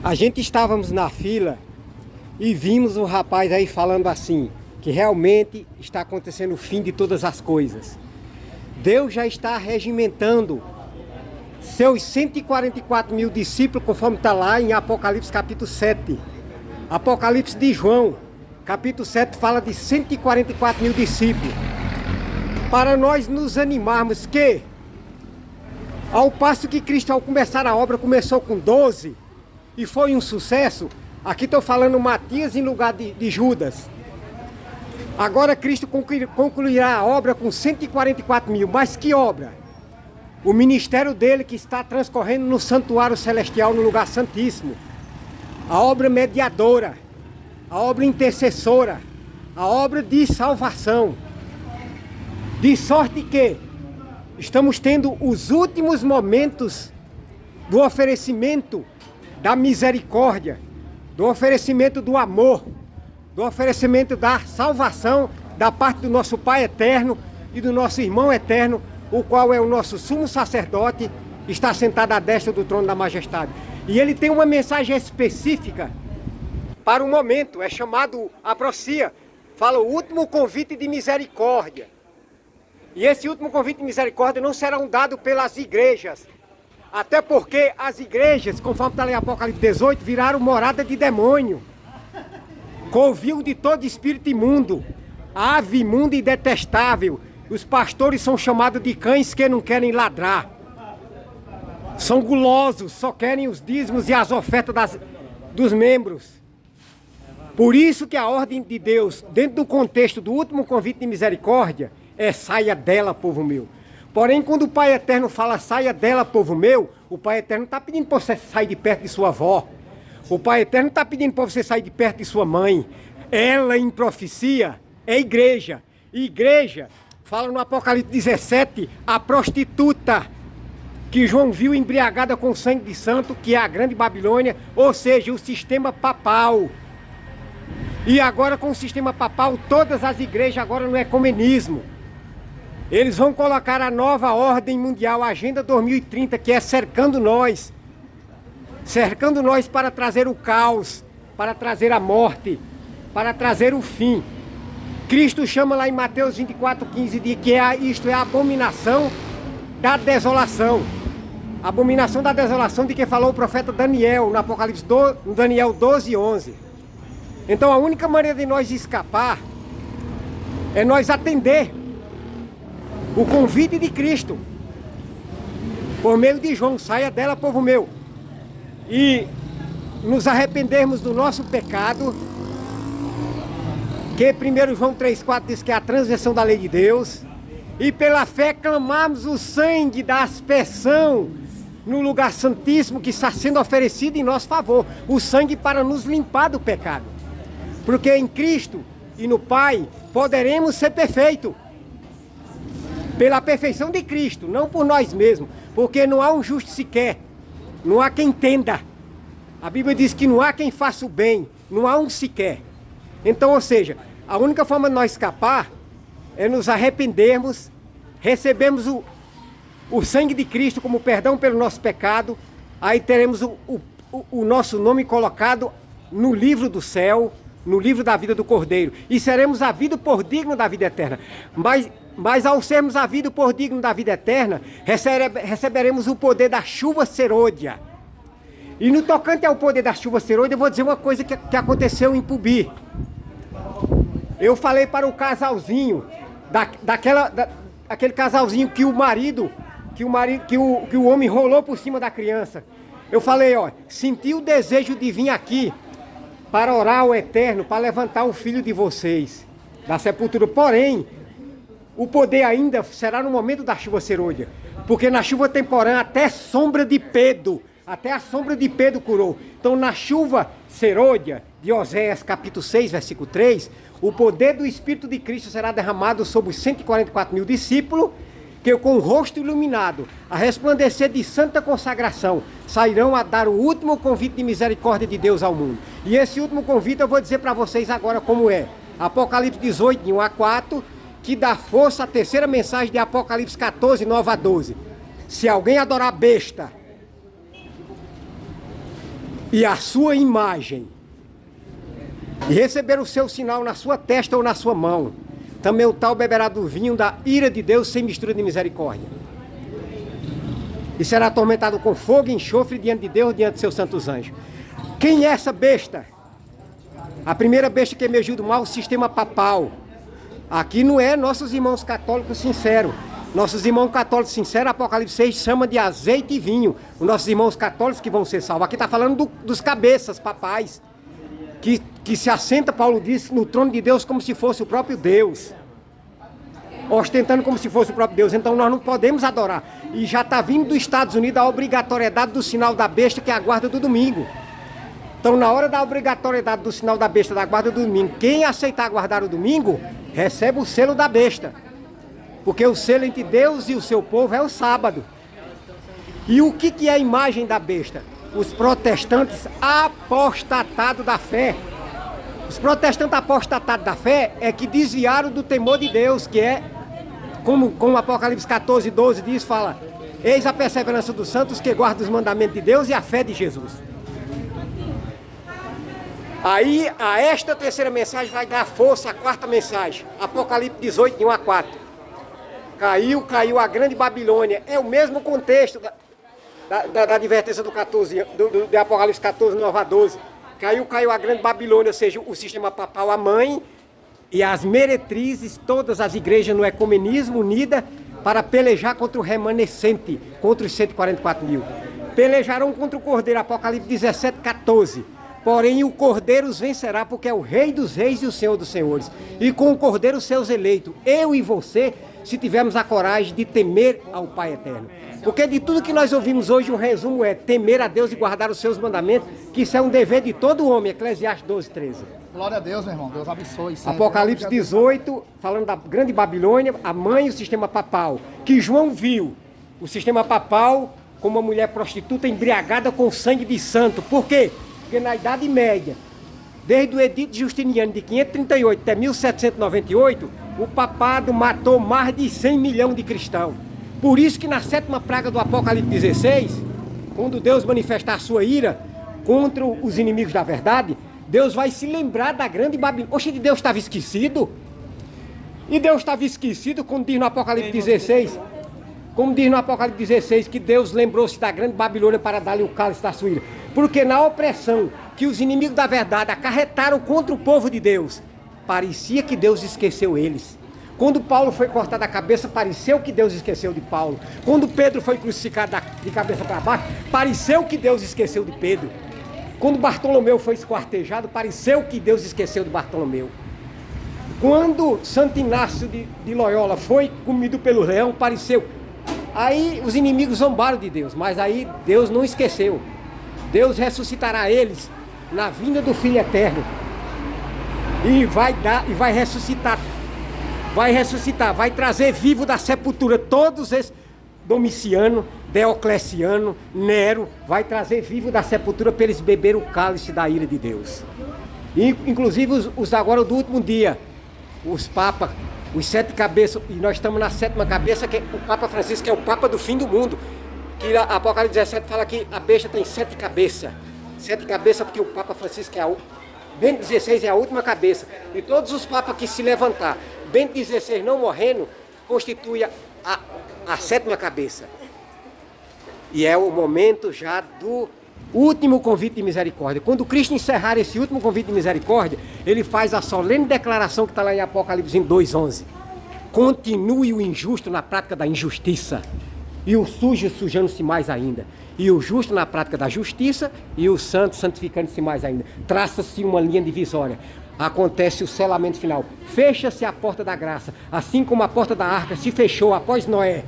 A gente estávamos na fila e vimos um rapaz aí falando assim, que realmente está acontecendo o fim de todas as coisas. Deus já está regimentando seus 144 mil discípulos, conforme está lá em Apocalipse capítulo 7. Apocalipse de João, capítulo 7, fala de 144 mil discípulos. Para nós nos animarmos que, ao passo que Cristo, ao começar a obra, começou com 12 e foi um sucesso, aqui estou falando Matias em lugar de Judas. Agora Cristo concluirá a obra com 144 mil, mas que obra? O ministério dele que está transcorrendo no santuário celestial, no lugar santíssimo. A obra mediadora, a obra intercessora, a obra de salvação. De sorte que estamos tendo os últimos momentos do oferecimento da misericórdia, do oferecimento do amor, do oferecimento da salvação da parte do nosso Pai eterno e do nosso irmão eterno, o qual é o nosso sumo sacerdote, está sentado à destra do trono da majestade. E ele tem uma mensagem específica para o momento, é chamado a profecia, fala o último convite de misericórdia. E esse último convite de misericórdia não será dado pelas igrejas, até porque as igrejas, conforme está em Apocalipse 18, viraram morada de demônio, covil de todo espírito imundo, ave imunda e detestável. Os pastores são chamados de cães que não querem ladrar. São gulosos, só querem os dízimos e as ofertas dos membros. Por isso que a ordem de Deus, dentro do contexto do último convite de misericórdia, é saia dela, povo meu. Porém, quando o Pai Eterno fala saia dela, povo meu, o Pai Eterno não está pedindo para você sair de perto de sua avó. O Pai Eterno está pedindo para você sair de perto de sua mãe. Ela, em profecia, é igreja. Igreja, fala no Apocalipse 17, a prostituta que João viu embriagada com sangue de santo, que é a grande Babilônia, ou seja, o sistema papal. E agora com o sistema papal, todas as igrejas agora no ecumenismo. Eles vão colocar a nova ordem mundial, a Agenda 2030, que é cercando nós para trazer o caos, para trazer a morte, para trazer o fim. Cristo chama lá em Mateus 24:15 de que isto é a abominação da desolação. A abominação da desolação de que falou o profeta Daniel, no Apocalipse no Daniel 12:11. Então a única maneira de nós escapar é nós atender o convite de Cristo, por meio de João, saia dela, povo meu, e nos arrependermos do nosso pecado, que 1 João 3,4 diz que é a transgressão da lei de Deus, e pela fé clamarmos o sangue da aspersão no lugar santíssimo que está sendo oferecido em nosso favor, o sangue para nos limpar do pecado, porque em Cristo e no Pai poderemos ser perfeitos, pela perfeição de Cristo, não por nós mesmos, porque não há um justo sequer, não há quem entenda. A Bíblia diz que não há quem faça o bem, não há um sequer. Então, ou seja, a única forma de nós escapar é nos arrependermos, recebermos o sangue de Cristo como perdão pelo nosso pecado, aí teremos o nosso nome colocado no livro do céu, no livro da vida do Cordeiro, e seremos havidos por digno da vida eterna. Mas ao sermos havidos por digno da vida eterna, receberemos o poder da chuva serôdia. E no tocante ao poder da chuva serôdia, eu vou dizer uma coisa que aconteceu em Pubi. Eu falei para o casalzinho, aquele casalzinho que o homem rolou por cima da criança. Eu falei, ó, senti o desejo de vir aqui para orar ao Eterno, para levantar o filho de vocês da sepultura. Porém, o poder ainda será no momento da chuva serôdia, porque na chuva temporã até a sombra de Pedro curou. Então na chuva serôdia de Oséias capítulo 6, versículo 3, o poder do Espírito de Cristo será derramado sobre os 144 mil discípulos, que com o rosto iluminado, a resplandecer de santa consagração, sairão a dar o último convite de misericórdia de Deus ao mundo. E esse último convite eu vou dizer para vocês agora como é. Apocalipse 18, de 1 a 4, que dá força à terceira mensagem de Apocalipse 14, 9 a 12. Se alguém adorar besta, e a sua imagem, e receber o seu sinal na sua testa ou na sua mão, também o tal beberá do vinho da ira de Deus sem mistura de misericórdia. E será atormentado com fogo e enxofre diante de Deus, diante de seus santos anjos. Quem é essa besta? A primeira besta que emergiu do mal, o sistema papal. Aqui não é nossos irmãos católicos sinceros. Nossos irmãos católicos sinceros, Apocalipse 6 chama de azeite e vinho. Os nossos irmãos católicos que vão ser salvos. Aqui está falando dos cabeças papais. Que se assenta, Paulo disse, no trono de Deus como se fosse o próprio Deus. Ostentando como se fosse o próprio Deus. Então nós não podemos adorar. E já está vindo dos Estados Unidos a obrigatoriedade do sinal da besta, que é a guarda do domingo. Então na hora da obrigatoriedade do sinal da besta, da guarda do domingo, quem aceitar guardar o domingo, recebe o selo da besta. Porque o selo entre Deus e o seu povo é o sábado. E o que é a imagem da besta? Os protestantes apostatados da fé. Os protestantes apostatados da fé é que desviaram do temor de Deus, que é, como o Apocalipse 14, 12 diz, fala: eis a perseverança dos santos que guardam os mandamentos de Deus e a fé de Jesus. Aí, a esta terceira mensagem vai dar força à quarta mensagem. Apocalipse 18, de 1 a 4. Caiu a grande Babilônia. É o mesmo contexto da advertência do Apocalipse 14, 9 a 12. Caiu a grande Babilônia, ou seja, o sistema papal, a mãe, e as meretrizes, todas as igrejas no ecumenismo unidas para pelejar contra o remanescente, contra os 144 mil. Pelejarão contra o Cordeiro, Apocalipse 17, 14. Porém o Cordeiro os vencerá, porque é o Rei dos Reis e o Senhor dos Senhores. E com o Cordeiro os seus eleitos, eu e você, se tivermos a coragem de temer ao Pai Eterno. Porque de tudo que nós ouvimos hoje, o resumo é temer a Deus e guardar os seus mandamentos, que isso é um dever de todo homem, Eclesiastes 12, 13. Glória a Deus, meu irmão. Deus abençoe sempre. Apocalipse 18, falando da grande Babilônia, a mãe e o sistema papal, que João viu o sistema papal como uma mulher prostituta embriagada com sangue de santo. Por quê? Porque na Idade Média, desde o Edito Justiniano de 538 até 1798, o papado matou mais de 100 milhões de cristãos. Por isso que na sétima praga do Apocalipse 16, quando Deus manifestar a sua ira contra os inimigos da verdade, Deus vai se lembrar da grande Babilônia. Oxe, Deus estava esquecido? E Deus estava esquecido, como diz no Apocalipse 16, como diz no Apocalipse 16, que Deus lembrou-se da grande Babilônia para dar-lhe o cálice da sua ira. Porque na opressão que os inimigos da verdade acarretaram contra o povo de Deus, parecia que Deus esqueceu eles. Quando Paulo foi cortado a cabeça, pareceu que Deus esqueceu de Paulo. Quando Pedro foi crucificado de cabeça para baixo, pareceu que Deus esqueceu de Pedro. Quando Bartolomeu foi esquartejado, pareceu que Deus esqueceu de Bartolomeu. Quando Santo Inácio de Loyola foi comido pelo leão, pareceu. Aí os inimigos zombaram de Deus, mas aí Deus não esqueceu. Deus ressuscitará eles na vinda do Filho Eterno. E vai ressuscitar. Vai trazer vivo da sepultura todos esses, Domiciano, Diocleciano, Nero, vai trazer vivo da sepultura para eles beber o cálice da ira de Deus. E, inclusive os agora do último dia, os papas, os 7 cabeças, e nós estamos na 7ª cabeça, que é o Papa Francisco, que é o Papa do fim do mundo. Que a Apocalipse 17 fala que a besta tem 7 cabeças. 7 cabeças porque o Papa Francisco é Bento XVI é a última cabeça. E todos os papas que se levantar, Bento XVI não morrendo, constitui a 7ª cabeça. E é o momento já do último convite de misericórdia. Quando Cristo encerrar esse último convite de misericórdia, ele faz a solene declaração que está lá em Apocalipse 2:11. Continue o injusto na prática da injustiça, e o sujo sujando-se mais ainda, e o justo na prática da justiça, e o santo santificando-se mais ainda. Traça-se uma linha divisória. Acontece o selamento final. Fecha-se a porta da graça, assim como a porta da arca se fechou após Noé.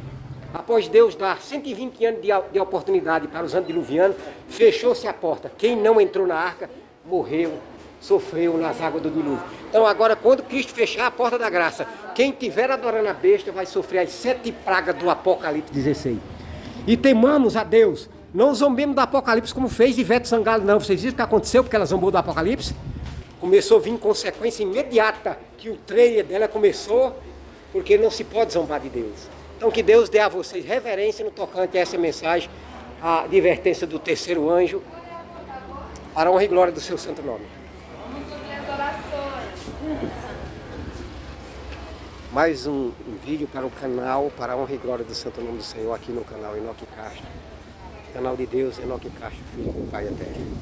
Após Deus dar 120 anos de oportunidade para os antediluvianos, fechou-se a porta. Quem não entrou na arca, morreu, sofreu nas águas do dilúvio. Então agora, quando Cristo fechar a porta da graça, quem estiver adorando a besta vai sofrer as 7 pragas do Apocalipse 16. E temamos a Deus. Não zombemos do Apocalipse como fez Ivete Sangalo, não. Vocês viram o que aconteceu porque ela zombou do Apocalipse? Começou a vir consequência imediata, que o trailer dela começou, porque não se pode zombar de Deus. Então que Deus dê a vocês reverência no tocante a essa mensagem, a advertência do terceiro anjo, para a honra e glória do seu santo nome. Vamos ouvir as orações. Mais um vídeo para o canal, para a honra e glória do santo nome do Senhor, aqui no canal Enoque Castro. Canal de Deus, Enoque Castro, Filho do Pai Eterno.